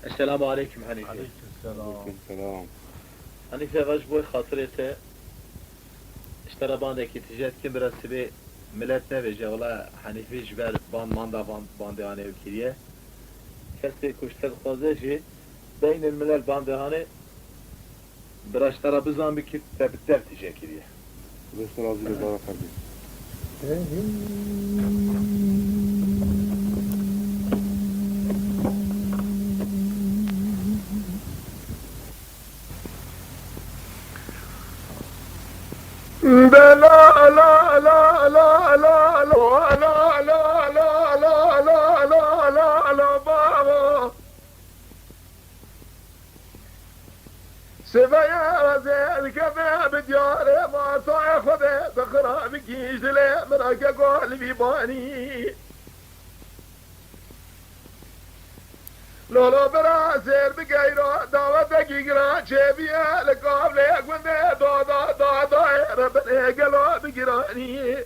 السلام عليكم حنيفة. عليكم السلام. حنيفة باش بوي خاطرته اشترى باندك تجات كم برسبي ملت نبيجا ولا حنيفة جبال باند ماندا باندهانه وكريه كسي كشتر خوزه بين الملل باندهانه براش ترى بزان بكي تبتر تجا كريه بس راضي بدارة خبي. لا لا لا لا لا لا لا لا لا لا لا لا لا لا لا بابا سبايا زين كذا بدياري ما تاخذ بخرا بكيش لي مراك قلبي باني لولو براسير بقيرو داوة دقيقنا شبيه لقابلي قوندي دا ربني قلو بقراني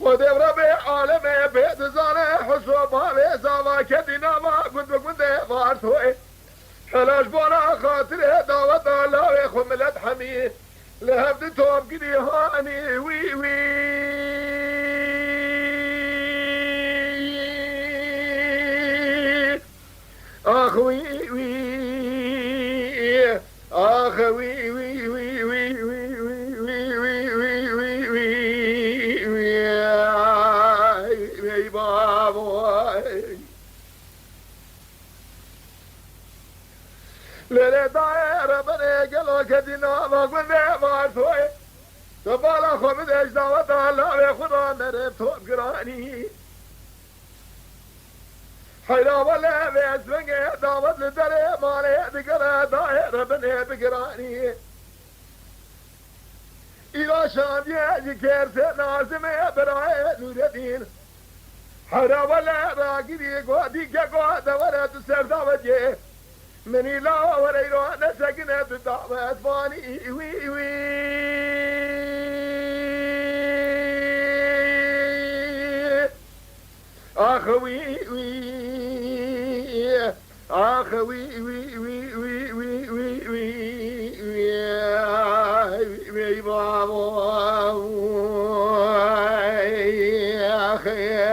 قدي ربي عالمي بيت زاني حسوبا بيساوا كدنا ما قوندي فارتوي حلاش بونا خاطري داوة دالاوي خملت حمي لهبد توب قدي هاني وي وي آخ وي وي آخ وي وي وي وي وي وي وي وي وي وي بابا للي داير بني قلو كدنا ما قلنا بارتوي تبالا خمد اجدا وطالا خدا مرب توب قراني حيلا ولا بيسبني داود لدري مالي بقرا داير بني بقراني إلى شام يجي كيرس نازمي براي نور الدين حيلا ولا راقدي قوادي كقواد ولا تسر داوجي مني لا وليلو نسقنا بالدعوة فاني وي وي آخ وي وي آخ وي وي وي وي وي وي وي وي بابا أخي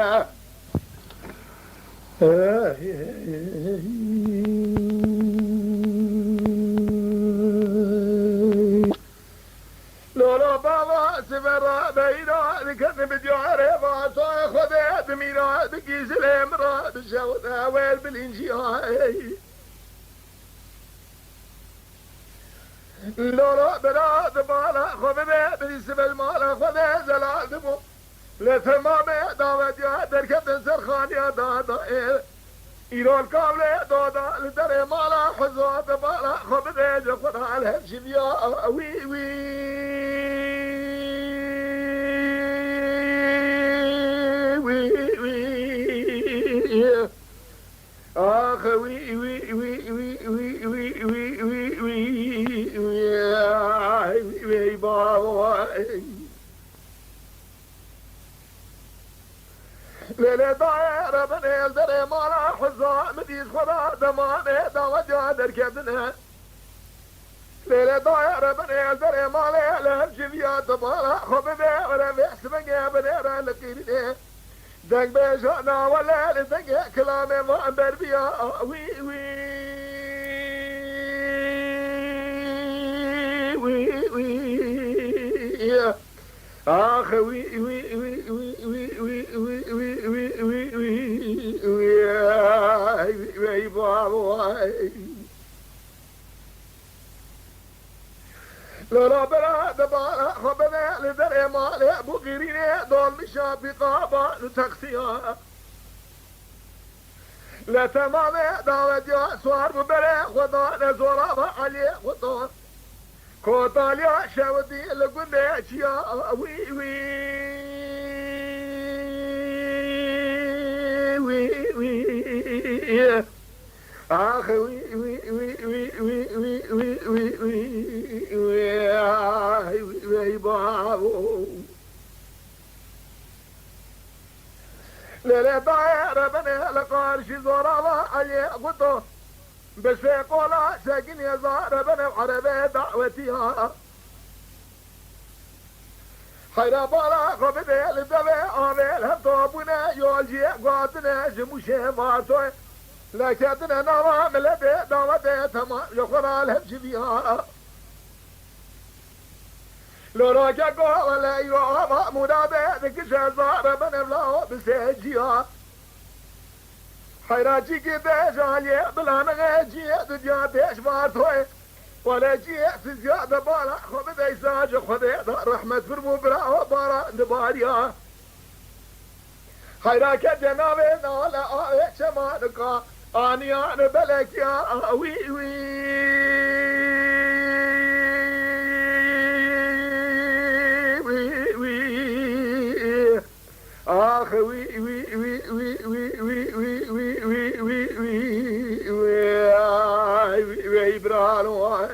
لولا بابا سفر بينا لكن بدياري فاتا خذت مينا بكيس الامرا بشوثة ويل بالانشياء لولا براد بالا خذت بالنسبة المالا خذت زلال دمو لثمامي داود يا دركت سرخان يا دادا إيرو الكاملة دادا لدري مالا حزوات بالا خذت جفنا على الشبيا وي وي آخ وي وي وي وي وي وي وي وي وي وي بابا ليلة دايرة بني الدري مالا حزا مديس خدا دماني داوة جادر كبنا ليلة دايرة بني الدري مالي لهالجفيات مالا خبنا ولا بيحسبني بنيرا لقيني دق بيجانا ولا لدق كلامي ما انبر بيا وي وي وي وي آخ وي وي وي وي وي وي وي وي وي وي وي وي بابا لولا بلا دبارة خبنا لدري مالي بغيريني دول مشابي قابا نتخسيا لا تمامي داود يا سوار ببري خدا نزورا علي خدا كوتاليا شاودي لقني اشيا وي وي وي وي آخ وي وي وي وي ليلة دايرة بني لقارش زورا علي قطو بس قولا ساكن يزار بني عربي دعوتيها خير بالا خبدي لدبي آميل هم طابونا يولجي قاتنا جموشي ماتوي لكتنا نظام لدي دعوتي تمام يخرى الهبش بيها لو راجع قولا يوما منادي ذكش زار بني بلاو بسيجيها حيراجي كده جالي بلانا غاجي دنيا ديش ماتوي ولا جي زيادة بالا خبز ايساج خذي رحمة فرمو برا وبارا نباريا خيراك جنابي نالا آوي شمانكا آنيان بلك يا وي وي آخ وي وي وي وي وي وي وي وي وي وي وي وي برانو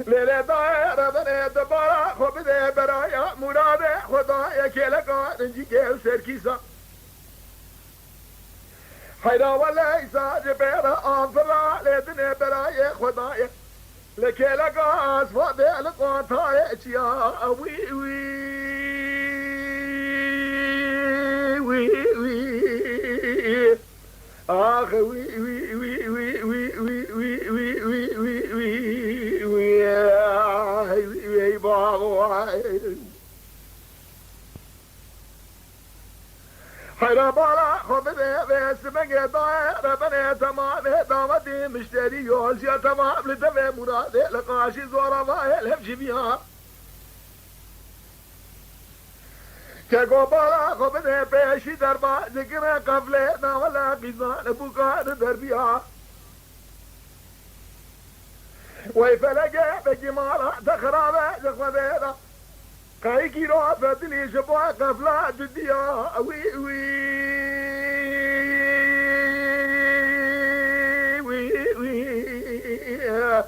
ليلة دايرة بني دبارا خبدي برايا مرادي خدايا كيلكا نجي كيل سيركيسا حيدا ولا إيسا جبيرا آنفرا لدني برايا خدايا لكيلكا أسفادي لقواتايا اتيا وي وي وي وي آخ وي وي وي وي وي وي وي وي وي وي وي وي بابا حيرا بالا خبدي بس مجي داير بني تمام دامتي مشتري يولجي تمام لتبي مرادي لقاشي زورا ما يلهمشي بيها كاكو بالا خبدي بيشي دربا ذكرى قفلتنا ولا قيزان بوكان دربيها ويفلقى بجمالا تخرابة زخمدينا كايكي رو فتلي شبوع قفلة جديا وي وي وي وي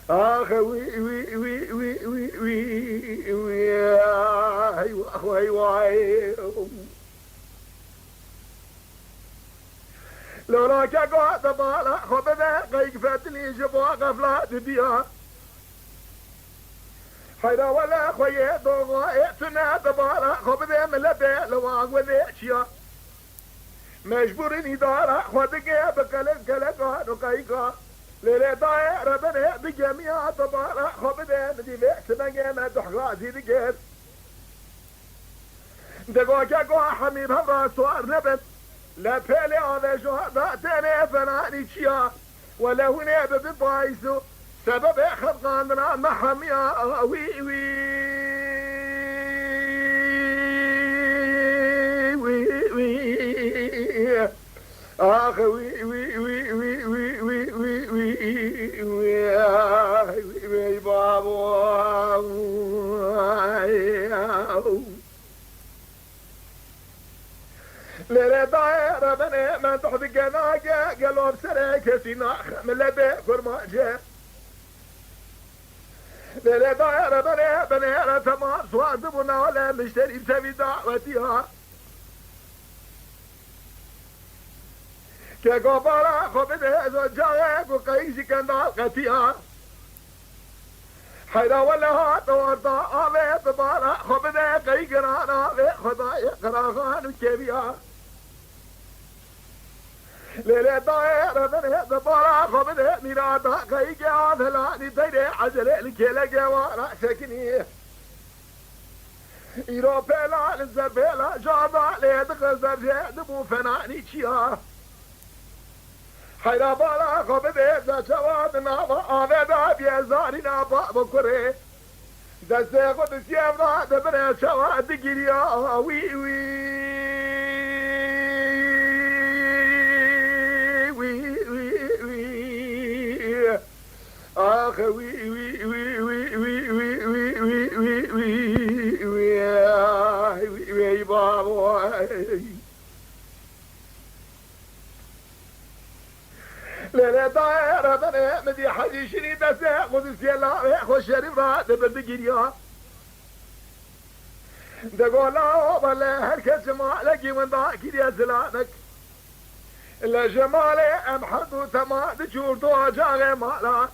آخ وي وي وي وي وي وي وي أيوة أيوة لو راك قاعد بالا خبذا قيك فتلي شبوع قفلة جديا حيدا ولا خويا دوغا اتنا دبارا خبذا ملبي لواق وذيشيا مجبورين دارا خودك بقلب قلقا نقايقا ليلة دايرة بني بجميع دبارا خبذا ندي بيحس مجينا دحقا زيدقين دقوكا قوى حميم هبرا سوار نبت لا بيلي هذا شهداء تاني فناني شيا ولا هنا ببايسو سبب خلقنا محميا وي وي وي وي آخ وي وي وي وي وي وي وي وي وي وي بابا ليلة دايرة بني من تحت قناقة قلوب سريك سيناخ من لبي فرماجة ليلة دايرة بني تمام صوادبنا ولا مشتري بسبي دعوتها كقبارا خبده زوجاك وقيسي كان دعوتها حيدا ولا هات ورطا آوه ببارا خبده قي قران آوه خدايا قراغان وكيبيا ليلة دايرة بني دبارا خبده ميرادا قي قيان هلاني تيري عجلة لكيلا قوارا سكني إيرو بيلا لنزر بيلا جادا ليدق زر دبو فناني چيا حيدا بالا خبده زجواد نابا آوه دا بيزاري نابا بكره دسته خود سيبنا دبنه شواد گيريا وي وي آخ وي وي وي وي وي وي وي وي وي وي وي بابا ليلة دايرة بني مدي حدي شري دسه خد سيلا خو شريف را دبل گيريا دقولا ولا هركز مالك من ذاكر يا زلانك إلا جمالي أمحد وتما دجور دو جاغي مالا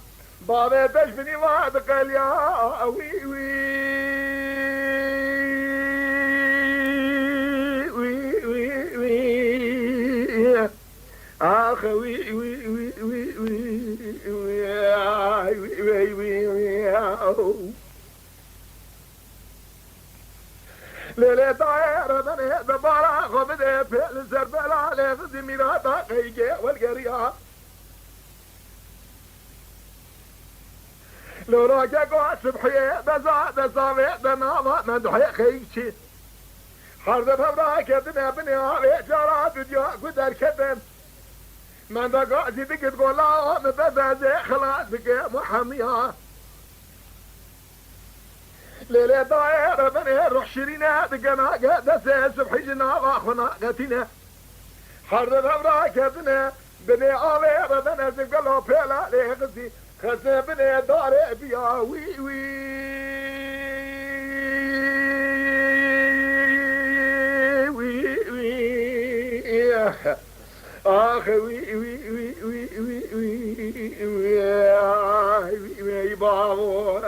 بابي تجبني وادق اليا وي وي وي وي وي آخ وي وي وي وي وي وي وي وي ليلة طائرة بني دبارة خبدي فعل زربلا لغزي ميراتا قيجي والقرية لو راجع قوة سبحية دزا صافي دناما مدحي خيشي حرد بمراكة دنيا بني عالي جارات وديا قدر كدن من دقا زيدك تقول لا مدزا خلاص بك محمية ليلة طائرة بني روح شرينا دقنا قدسة سبحي جنابا خنا قتنا حرد بمراكة دنيا بني عالي بني زقلو بيلا لغزي خزن بني داري بيا وي وي وي وي آخ وي وي وي وي وي وي وي وي بابو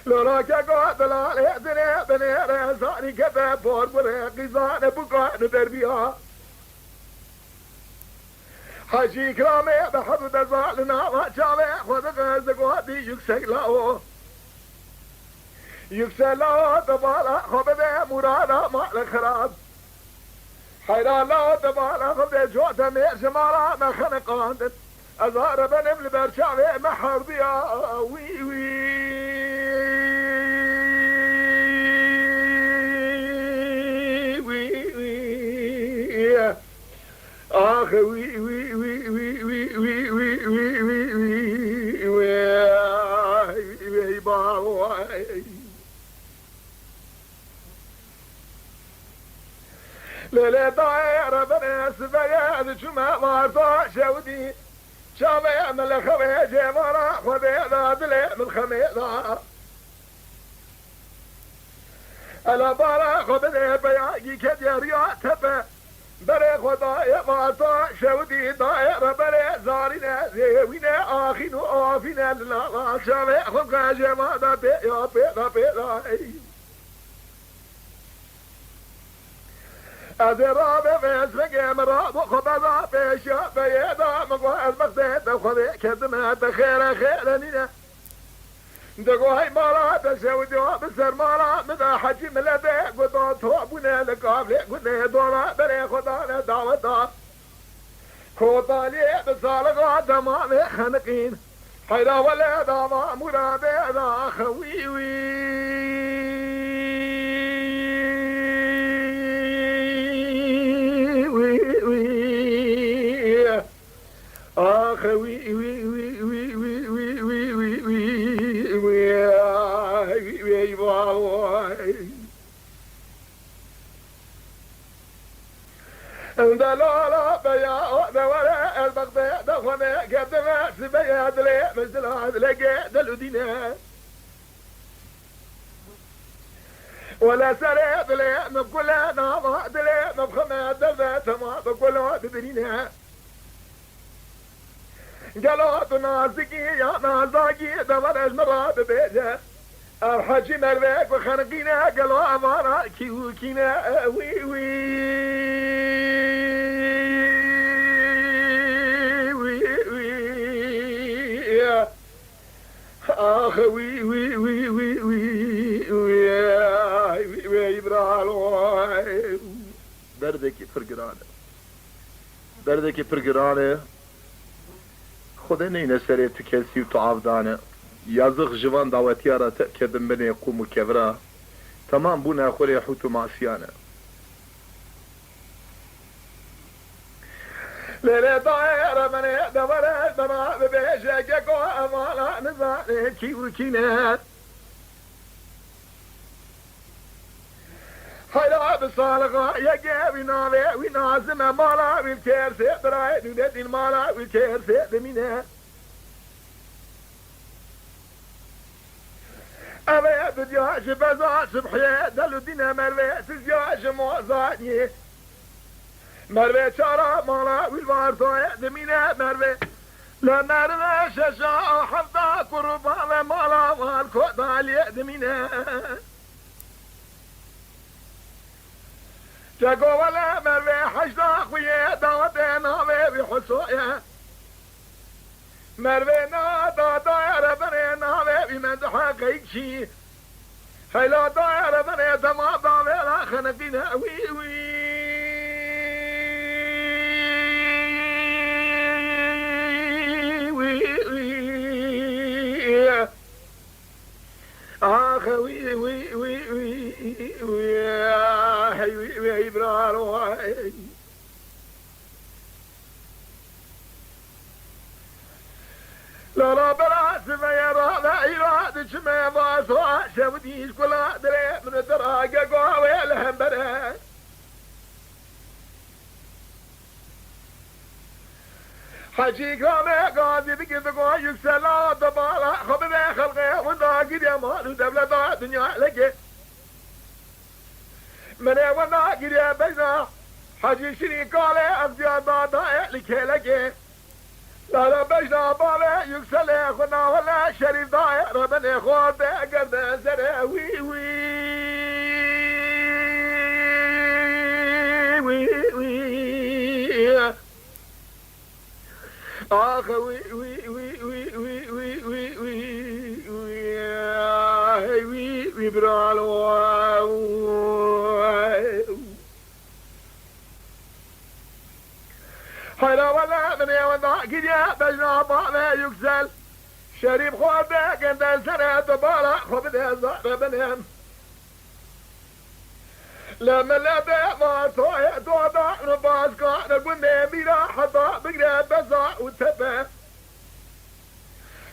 لوراك قاد لا دنيا دنيا رزاني كذا بور بور قزان بقان دربيها حاجي كرامي بحب دزالنا وشامي خذ غزق وادي يكسك لاو يكسك لاو دبالا خبده مرادا مال خراب حيران لاو دبالا خبده جوة مير شمالا ما خنقان أزار بنم لبرشامي محرضيا وي وي آخ وي وي وي وي وي وي وي وي وي وي وي بابا ليلة طائرة بني سبياد شما وارطا شودي شامي من الخوي جمارا خذي ذات لي من خميضة ألا بارا خذي بياجي كديريا تبا بري خدايا وارطا شودي طائرة بري زارنا زيوينا آخين وآفنا لنا شامي خذ جمارا بيا بيا بيا أدراب فيسبق مراب وخبضا فيشا فيدا مقوى المقصد وخذي كدمات خير خيرنينا دقوهي مالا تسودوا بسر مالا مدى حجي ملدي قدو توابونا لقابلي قدو دولا بري خدانا دعوتا كوطالي بسالقا دمامي خنقين حيرا ولا داما مرادي دا خويوي آخ وي وي وي وي وي وي وي وي وي وي وي وي دلالا بيا دولا البغداد دخلنا قدما سبيا دلي مزلاد لقى دلودينا ولا سريت لي مبكلا ناما دلي مبخنا دلذات ما بكلا تدرينا قالوا نازكي يا نازاكي دمر المراد بيجا الحجي مرويك وخنقينا قالوا امانا كيوكينا وي وي وي وي اخ وي وي وي وي وي وي وي برالو دردكي فرقرانه خود نینه سری تو کسی و تو عبدانه یازق جوان دعوتیارا تأکدن بنی قوم و کبرا تمام بونه خوری حوت و معصیانه لیلی دائره منی دوره دما ببیشه که کو امالا نزانه کی و کینه حيلا بصالغا يا ويناوي وينازم مالا ويلكير سيد راي نودت المالا ويلكير سيد مينه أبي تجاش بزا صبحي دلو دينا مروي تجاش موزاني مروي شارع مالا والوارثوية دمينة مروي لا مروي شاشا حفظا قربان مالا والكوطالي دمينة جاكو ولا مروي حجدا خوية داودينا بحسوية مروينا دايرة بنينا بمدحة قيشي هلا دايرة بني تما ضامينا خنقينا وي وي وي وي آخ وي وي وي وي وي وي وي برارو لا براس ما يرى لا إرادة ما يباسوا شوديش كلا دري من الدراجة قوي لهم برا حجي كرامي قاضي بقيت قوي يكسلا دبالا خبري خلقي وناقر يا مالو دبلة دا دنيا لقي من وناقر يا بينا حجي شريكالي أفجاد دا لكي لقي لا بجنا بالي يكسل خنا ولا شريف داير من خود قد زر وي وي وي وي آخ وي وي وي وي وي وي وي وي وي وي وي برالو هلا ولا من يوضع قد بجنا بالي يكسل شريف خوده قد سنة دبالا خبده زهر بنهم لما لبه ما توه توضع نباس كان قلنا ميرا حضا بقرا بزا وتبه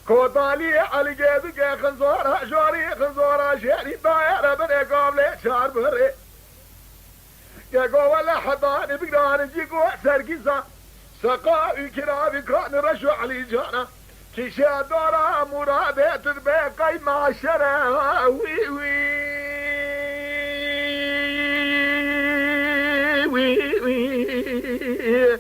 كوطالي على جيبك خنزورة جوري خنزورة شعري بايرة بني قابلي شعر بهري يقو ولا حضا نبقرا نجيقو سرقيزا سقاء الكرام كان رشو علي جانا كيشا دورا مرادة تربيقي معشرة وي وي وي وي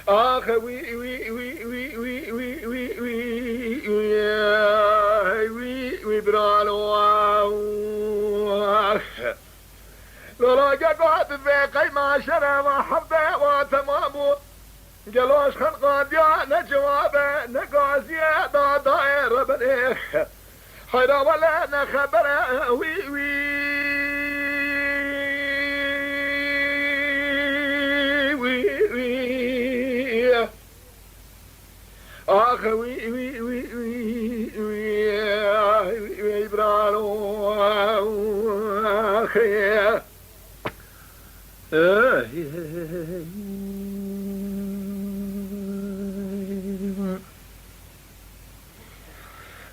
آخ وي وي وي وي وي وي وي وي وي وي برالو لولا قاعد في قيمة شرى وحبه وتمامه قالوش خلقان يا نجوابه نقاسيه داير بنيه حيرا ولا نخبره وي وي وي وي آخ وي وي وي وي وي وي برالو آخ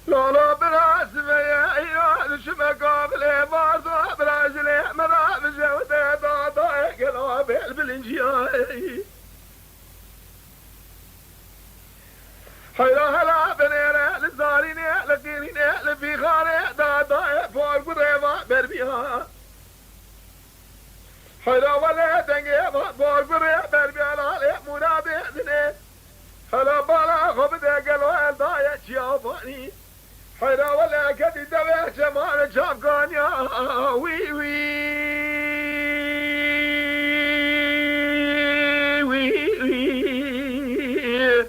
لا براس يا ايوان شما قابل بارضو برازلي مرا بجودة دادا قلوب بالانجياي حيلا هلا بنينا للزاريني لقيني لفي خاري دادا فوق قريبا بربيها حيلا ولا تنقي فوق قريبا بربيها مرابي ذني هلا بالا خبدا قلوب دايا شيافاني حيرا ولا كدي دبه جمال شافقان يا وي وي وي وي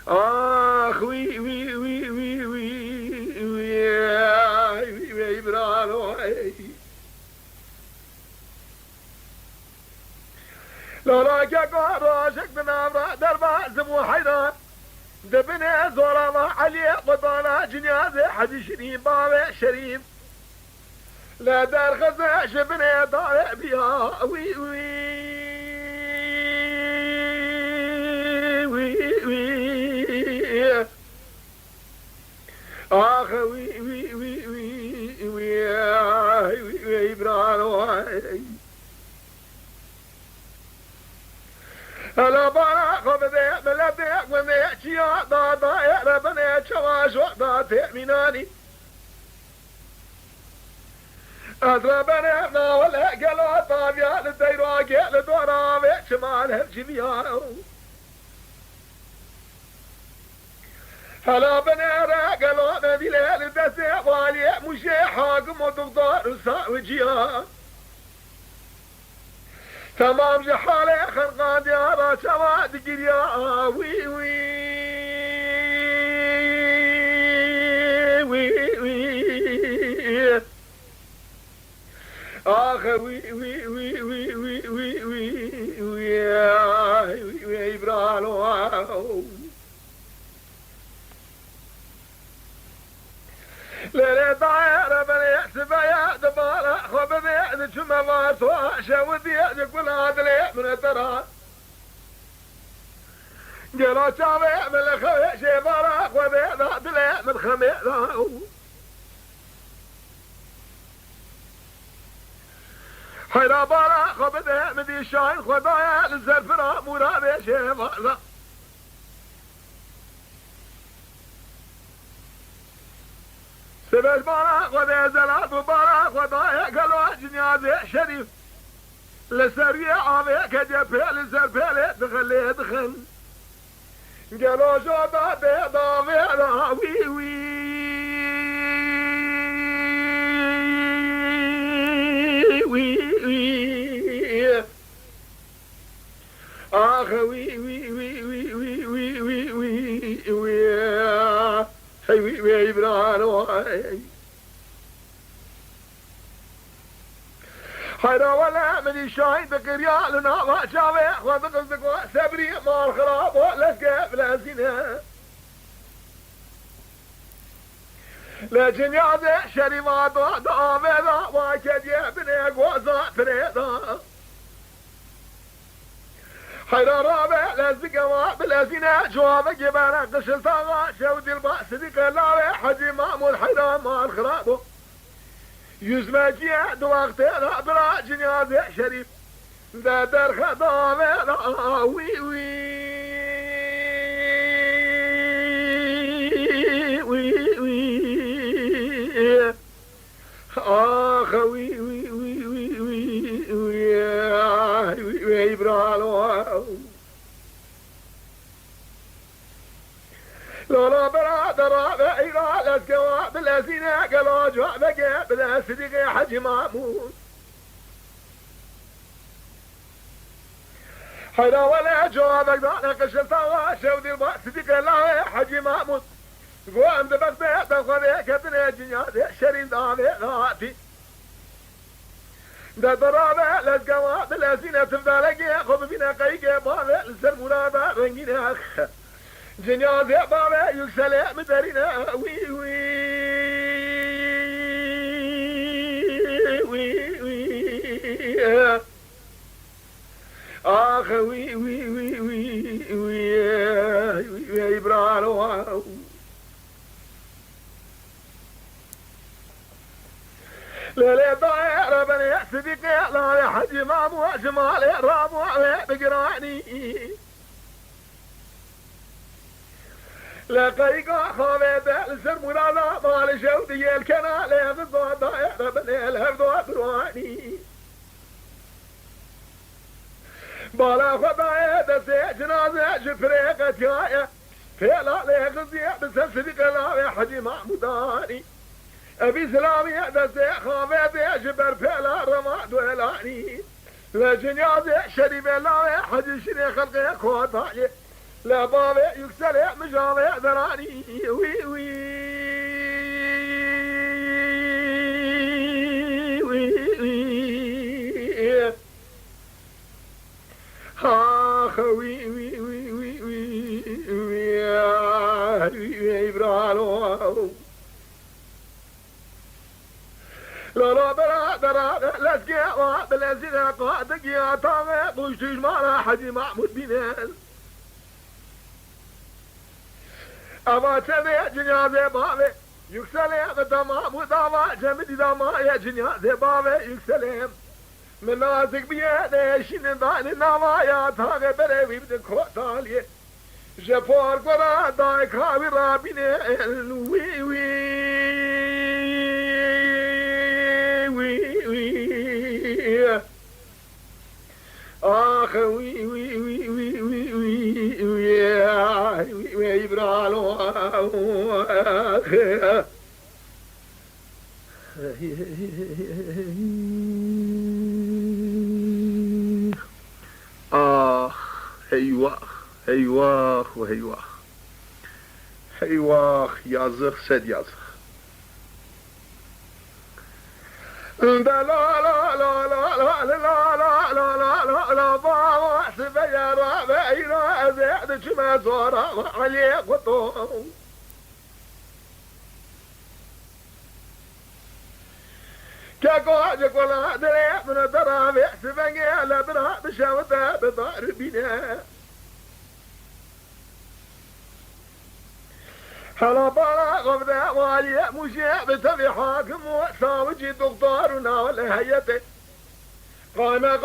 آخ وي وي وي وي وي وي وي برانو لا كاكو راشك بنامرا دربا زبو حيران دبني زورما علي وطانا جنازة حد شريف بابي شريف لا دار خزع شبني طالع بيها وي وي وي وي آخ وي وي وي وي وي وي برانو هلا بارا خبدي بلدي وني شيا دا يا ربنا شواش ودا تأميناني أضربنا نا ولا قالوا طابيا للديروا قال دورا شمال هالجميع هلا بنا قالوا نبي ليل دسي والي مشي حاكم وتفضل وجيها تمام جحالي خلقان ديارا شواد قريا وي وي وي وي آخ وي وي وي وي وي وي وي وي وي برالو ليلة طايرة بني يحسب يا دبارة خبذ يعد شما واسوا شاود يعد كل هذا ليه من ترى جلو شابي من الخوي شبارة خبذ يعد ليه من خمي حيرا بارا خبذ مدي شاين خدايا للزرفرة مرابي شبارة سبج بارا خدا زلات بارا خدا قالوا جنازة شريف لسرية عامي كجبه لسربه دخل قالوا جودا بيضا بيضا وي وي وي آخ وي وي وي وي وي وي وي وي وي هاي وي وي برانو حيرا ولا من الشاهد بقريا لنا ما شاوي وذقزق سبري ما الخراب ولسقى بلا زنا لكن يا ذي شريمات ضامنا واكد يا بني قوزا فريدا حيرا رابع لازقة ما بلا زنا جوابك يبانا قشل طاغا شودي البأس ديك اللاوي حجي مامول حيرا ما الخراب يزمجي دوقتنا برا جنازة شريف ذا درخ ضامنا وي وي وي وي آخ وي وي وي وي وي وي وي برالو لولا برادر بعيرا لسقوا بالأسينة قالوا جوا بقى بلا صديق حج مامون حيرا ولا جوا بقدانا قشلتا شودي الباء صديق الله حج مامون قوام دبقنا تنخذي كتنا جنياتي شرين دامي ذاتي دا ضرابة لسقوا بالأسينة تفدالك خذ بنا قيقى بابا لسر مرابة رنجينا جنازة بابا يكسل مدرنا وي وي وي وي آخ وي وي وي وي وي وي برالو ليلة طايرة بني يحسبك لا يا حجي مامو جمالي رامو بقراني لقيقا خالد السر مرادا مال شودي الكنا لهفظوا دائرة بني الهفظوا برواني بالا خدايا دسي جنازة شفريقة جاية فيلا لهغزي بسلسلك لا حجي محموداني أبي سلامي دسي خالد جبر فيلا رماد ولاني لجنازة شريف لا حجي شري خلقي خواتاني لا بابا يكسل مجامع ذراني وي وي وي وي آخ وي وي وي وي وي وي برالو لا برا لسقى بالأزينة قادق يا طاغي بوشتش مالا حجي محمود بينال أما تبي جنازة بابي يكسلم تمام وداما جمد داما يا جنازة بابي يكسلم منازق بيانا شندان نوايات هاغ بريوي بدكوتالي جفار قرا دايك هاوي رابيني وي وي وي وي آخ وي وي وي وي وي وي وي وي برالو آخ هيواخ هيواخ وهيواخ هيواخ يازخ سد يازخ لا لا لا لا لا لا لا لا لا لا لا لا بابا احسب يا رابع الى زيد جمع زورا عليك وطوم كاكواجك ولا دري من درامي احسب يا لبنا بشوته بضاربنا هلا بلا غبدا والي مشي بتبي حاكم وساوجي دكتورنا ولا هيته قام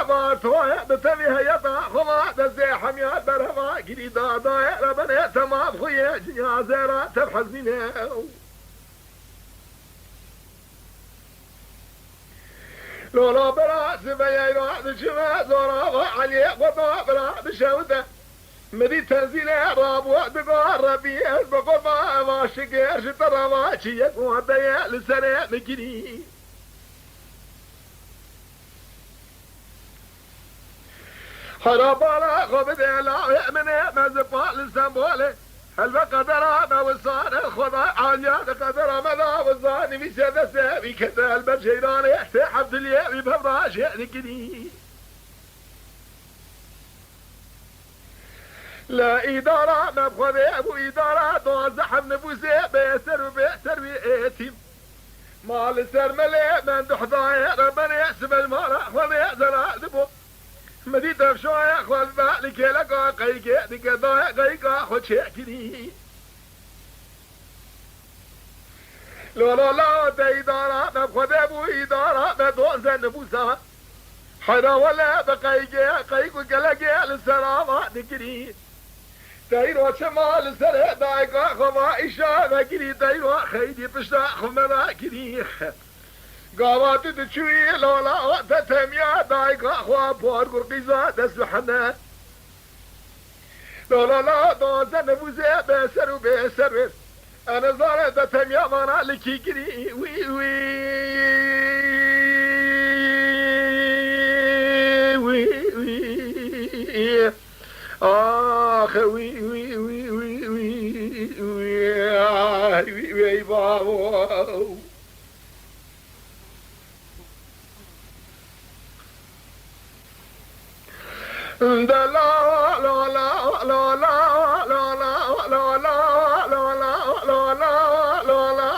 بارتوه بتبي هيته خما دزي حميات برما قريدا داير بني تمام خويا جنازة تبحزني لولا بلا سبيا يروح شما زورا علي وطا بلا بشوته مدي تنزيل راب ودقار ربيع بقربا ما شقير شترا ما شيك وهدايا لسنة مكيني حرابالا خبد لا من مزفا لسنبولي هل بقدر ما وصان خدا عاليات قدر ما وصاني في سدسة في كتال بجيران يحتي حفظ اليوم بفراش يأذكني لا إدارة نبخذ أبو إدارة توزح نفوسي بيسر ويأتيم مال سر ملي من دحضاي ربنا يحسب المال أخوذي زرع دبو مديت بشوية أخوذ بالك لقا قيقى دقضاي قيقى خد شاكري لولا لا إدارة نبخذ أبو إدارة بتوزح نفوسها حدا ولا بقيقى قيقى قلقى للسلامة دقري تايرو شمال سر دايقا خما إشارة كري تايرو خيدي بشتا خمنا كري قاوات تشوي لولا تتميا دايقا خوا بور قرقيزا تسلحنا لولا لا دوزا نفوزي بسر أنا زارة تتميا مانا لكي كري وي وي وي وي آخ وي وي وي وي وي وي وي بابا لا لا لا لا لا لا لا لا لا لا لا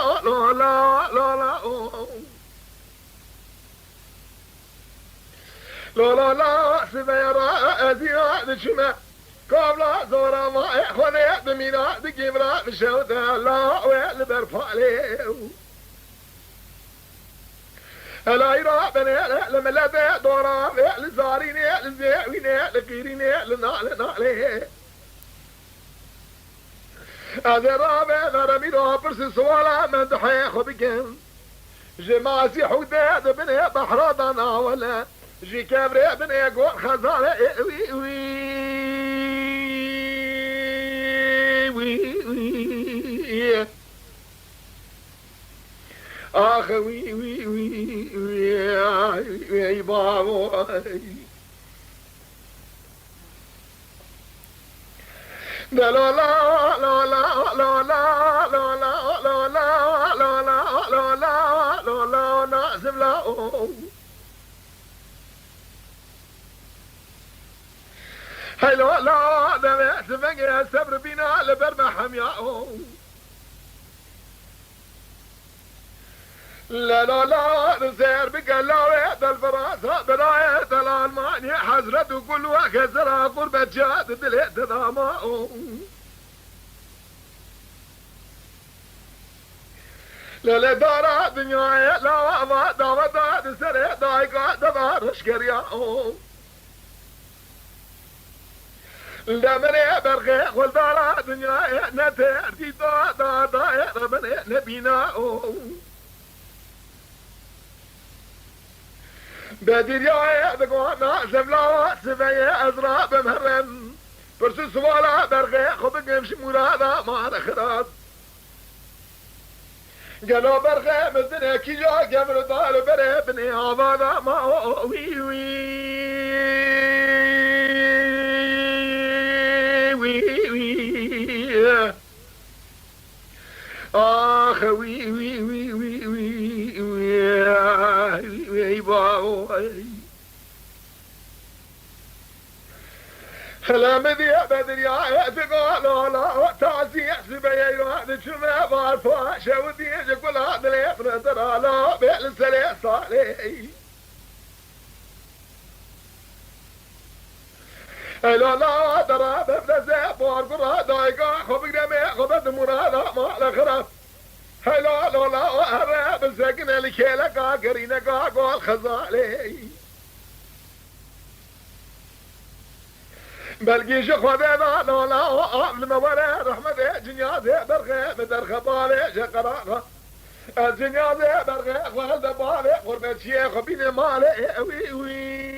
لا لا لا لا لا سبيرا أزياء نشمع قبل زورا ما إخواني بمينا بجمرا بشوتا لا ويل برفالي لا يرى بني لما لا دورا لزاريني لزيويني لقيريني لنالي هذا رابع نرمي له برس سوالا من دحي خبكن جماسي حداد بني بحرادنا ولا جي كامري بني قول خزانة وي وي وي آخ وي وي وي وي بابو لا لا لا لا لا لا لا لا لا لا لا لا لا لا لا لا ناسم لا هاي لا لا ده سمعك يا سبر بينا لبرمحم يا لا لا لا نسير بقلاوية الفراسة براية الألمانية حزرة كل وكسرها قربة جاد دليت داماء لا دارا دنيا لا ما دام داد سر دايقا دارش كرياو لا من برغي قول دارا دنيا نتردي دا ربنا نبينا بدير يا دقوانا زملا سبيا أزرا بمهرن برسو سوالا برغي خبق يمشي مرادا ما نخرات قالوا برغي مزدنا كي جا قمر دار بري بني عبادا ما وي آخ وي وي وي وي وي وي وي باوي هلا مذي بدر يا تقول لا تعزي سبيل هذا شما بعرفه شودي يقول هذا اللي ترى لا بالسلي صالي لا لا ترى بفلسه بارقرا دايقا خبق دمي خبط مرادا ما الخرف هلا لا لا هرب السكن اللي كيلكا قرينكا قول خزالي بلقيش خذنا لا لا الموالي رحمة جنيازي برغي مدرخ بالي شقراقة الجنيازي برغي والد بالي قربة شيخ بين مالي وي وي